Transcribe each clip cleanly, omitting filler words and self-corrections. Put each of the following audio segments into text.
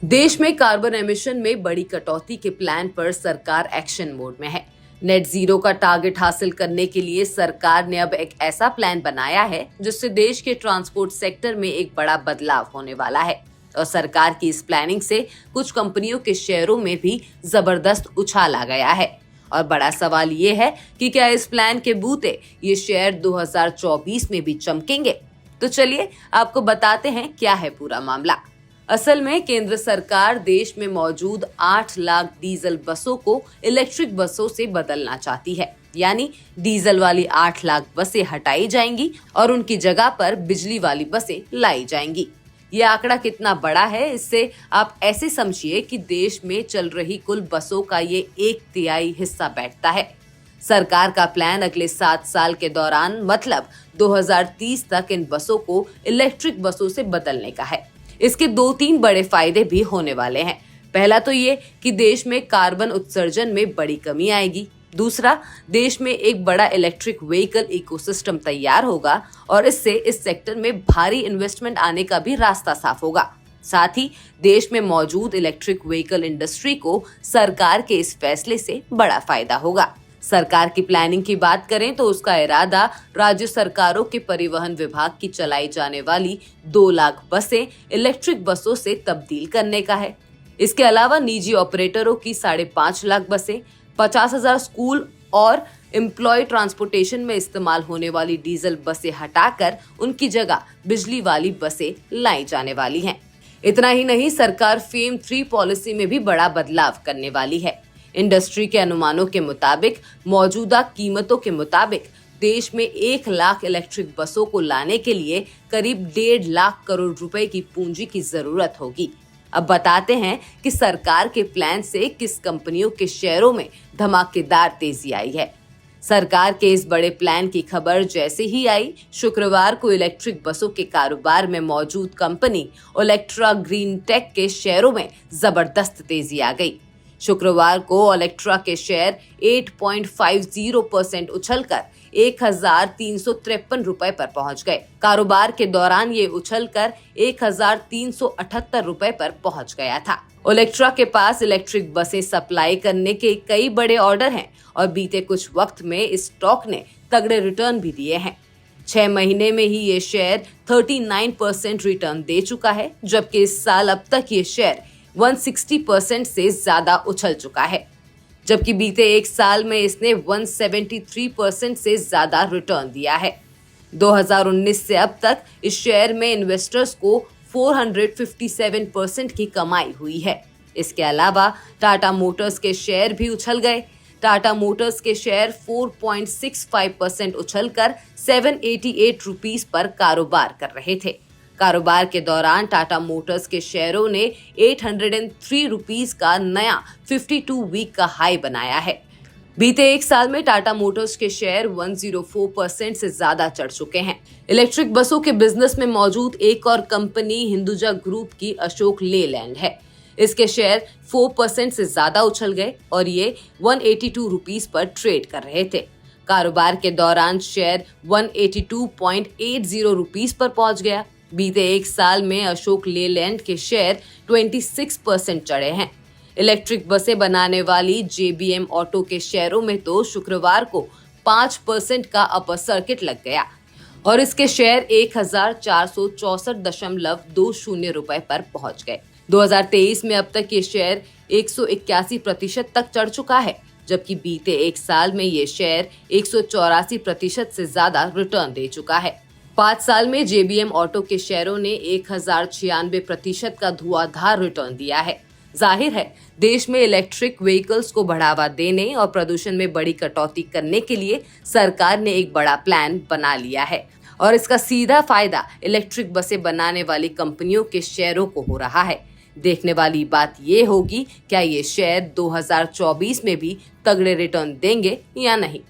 देश में carbon emission में बड़ी कटौती के प्लान पर सरकार एक्शन मोड में है। नेट जीरो का टारगेट हासिल करने के लिए सरकार ने अब एक ऐसा प्लान बनाया है जिससे देश के ट्रांसपोर्ट सेक्टर में एक बड़ा बदलाव होने वाला है। और सरकार की इस प्लानिंग से कुछ कंपनियों के शेयरों में भी जबरदस्त उछाल आ गया है। और बड़ा सवाल ये है कि क्या इस प्लान के बूते ये शेयर 2024 में भी चमकेंगे? तो चलिए आपको बताते हैं क्या है पूरा मामला। असल में केंद्र सरकार देश में मौजूद 8 लाख डीजल बसों को इलेक्ट्रिक बसों से बदलना चाहती है। यानी डीजल वाली 8 लाख बसें हटाई जाएंगी और उनकी जगह पर बिजली वाली बसें लाई जाएंगी। ये आंकड़ा कितना बड़ा है, इससे आप ऐसे समझिए कि देश में चल रही कुल बसों का ये 1/3 हिस्सा बैठता है। सरकार का प्लान अगले 7 साल के दौरान मतलब 2030 तक इन बसों को इलेक्ट्रिक बसों से बदलने का है। इसके 2-3 बड़े फायदे भी होने वाले हैं। पहला तो ये कि देश में कार्बन उत्सर्जन में बड़ी कमी आएगी। दूसरा, देश में एक बड़ा इलेक्ट्रिक व्हीकल इकोसिस्टम तैयार होगा और इससे इस सेक्टर में भारी इन्वेस्टमेंट आने का भी रास्ता साफ होगा। साथ ही देश में मौजूद इलेक्ट्रिक व्हीकल इंडस्ट्री को सरकार के इस फैसले से बड़ा फायदा होगा। सरकार की प्लानिंग की बात करें तो उसका इरादा राज्य सरकारों के परिवहन विभाग की चलाई जाने वाली 2 लाख बसें इलेक्ट्रिक बसों से तब्दील करने का है। इसके अलावा निजी ऑपरेटरों की 5.5 लाख बसें, 50,000 स्कूल और एम्प्लॉय ट्रांसपोर्टेशन में इस्तेमाल होने वाली डीजल बसें हटाकर उनकी जगह बिजली वाली बसें लाई जाने वाली हैं। इतना ही नहीं, सरकार फेम 3 पॉलिसी में भी बड़ा बदलाव करने वाली है। इंडस्ट्री के अनुमानों के मुताबिक मौजूदा कीमतों के मुताबिक देश में 1 लाख इलेक्ट्रिक बसों को लाने के लिए करीब 1.5 लाख करोड़ रुपए की पूंजी की जरूरत होगी। अब बताते हैं कि सरकार के प्लान से किस कंपनियों के शेयरों में धमाकेदार तेजी आई है। सरकार के इस बड़े प्लान की खबर जैसे ही आई, शुक्रवार को इलेक्ट्रिक बसों के कारोबार में मौजूद कंपनी ओलेक्ट्रा ग्रीन टेक के शेयरों में जबरदस्त तेजी आ गई। शुक्रवार को ओलेक्ट्रा के शेयर 8.50% उछलकर 1,353 रुपए पर पहुंच गए। कारोबार के दौरान ये उछलकर 1,378 रुपए पर पहुंच गया था। ओलेक्ट्रा के पास इलेक्ट्रिक बसें सप्लाई करने के कई बड़े ऑर्डर हैं और बीते कुछ वक्त में इस स्टॉक ने तगड़े रिटर्न भी दिए हैं। 6 महीने में ही ये शेयर 39% रिटर्न दे चुका है, जबकि इस साल अब तक ये शेयर 160% से ज्यादा उछल चुका है, जबकि बीते एक साल में इसने 173% से ज्यादा रिटर्न दिया है। 2019 से अब तक इस शेयर में इन्वेस्टर्स को 457% की कमाई हुई है। इसके अलावा टाटा मोटर्स के शेयर भी उछल गए। टाटा मोटर्स के शेयर 4.65% उछलकर 788 रुपीस पर कारोबार कर रहे थे। कारोबार के दौरान टाटा मोटर्स के शेयरों ने 803 रुपीस का नया 52 वीक का हाई बनाया है। बीते एक साल में टाटा मोटर्स के शेयर 104% से ज्यादा चढ़ चुके हैं। इलेक्ट्रिक बसों के बिजनेस में मौजूद एक और कंपनी हिंदुजा ग्रुप की अशोक लेलैंड है। इसके शेयर 4% से ज्यादा उछल गए और ये 182 रुपीस पर ट्रेड कर रहे थे। कारोबार के दौरान शेयर 182.80 रुपीस पर पहुंच गया। बीते एक साल में अशोक लेलैंड के शेयर 26% चढ़े हैं। इलेक्ट्रिक बसें बनाने वाली जेबीएम ऑटो के शेयरों में तो शुक्रवार को 5% का अपर सर्किट लग गया और इसके शेयर 1,464.20 रुपए पर पहुंच गए। 2023 में अब तक ये शेयर 181% तक चढ़ चुका है, जबकि बीते एक साल में ये शेयर 184% से ज्यादा रिटर्न दे चुका है। 5 साल में जेबीएम ऑटो के शेयरों ने 1096% का धुआंधार रिटर्न दिया है। जाहिर है, देश में इलेक्ट्रिक व्हीकल्स को बढ़ावा देने और प्रदूषण में बड़ी कटौती करने के लिए सरकार ने एक बड़ा प्लान बना लिया है और इसका सीधा फायदा इलेक्ट्रिक बसें बनाने वाली कंपनियों के शेयरों को हो रहा है। देखने वाली बात ये होगी, क्या ये शेयर 2024 में भी तगड़े रिटर्न देंगे या नहीं।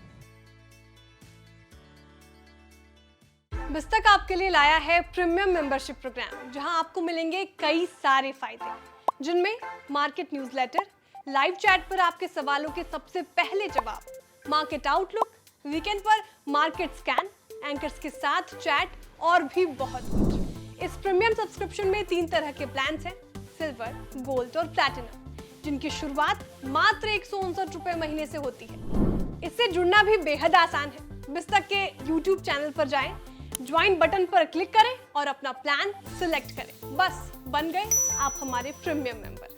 बिस्तक आपके लिए लाया है प्रीमियम मेंबरशिप प्रोग्राम, जहां आपको मिलेंगे कई सारे फायदे, जिनमें मार्केट न्यूज़लेटर, लाइव चैट पर आपके सवालों के सबसे पहले जवाब, मार्केट आउटलुक, वीकेंड पर मार्केट स्कैन, एंकर्स के साथ चैट और भी बहुत कुछ। इस प्रीमियम सब्सक्रिप्शन में 3 तरह के प्लान्स हैं। सिल्वर, गोल्ड और प्लैटिनम, जिनकी शुरुआत मात्र 159 रुपए महीने से होती है। इससे जुड़ना भी बेहद आसान है। बिस्तक के YouTube चैनल पर जाएं, ज्वाइन बटन पर क्लिक करें और अपना प्लान सिलेक्ट करें। बस बन गए आप हमारे प्रीमियम मेंबर।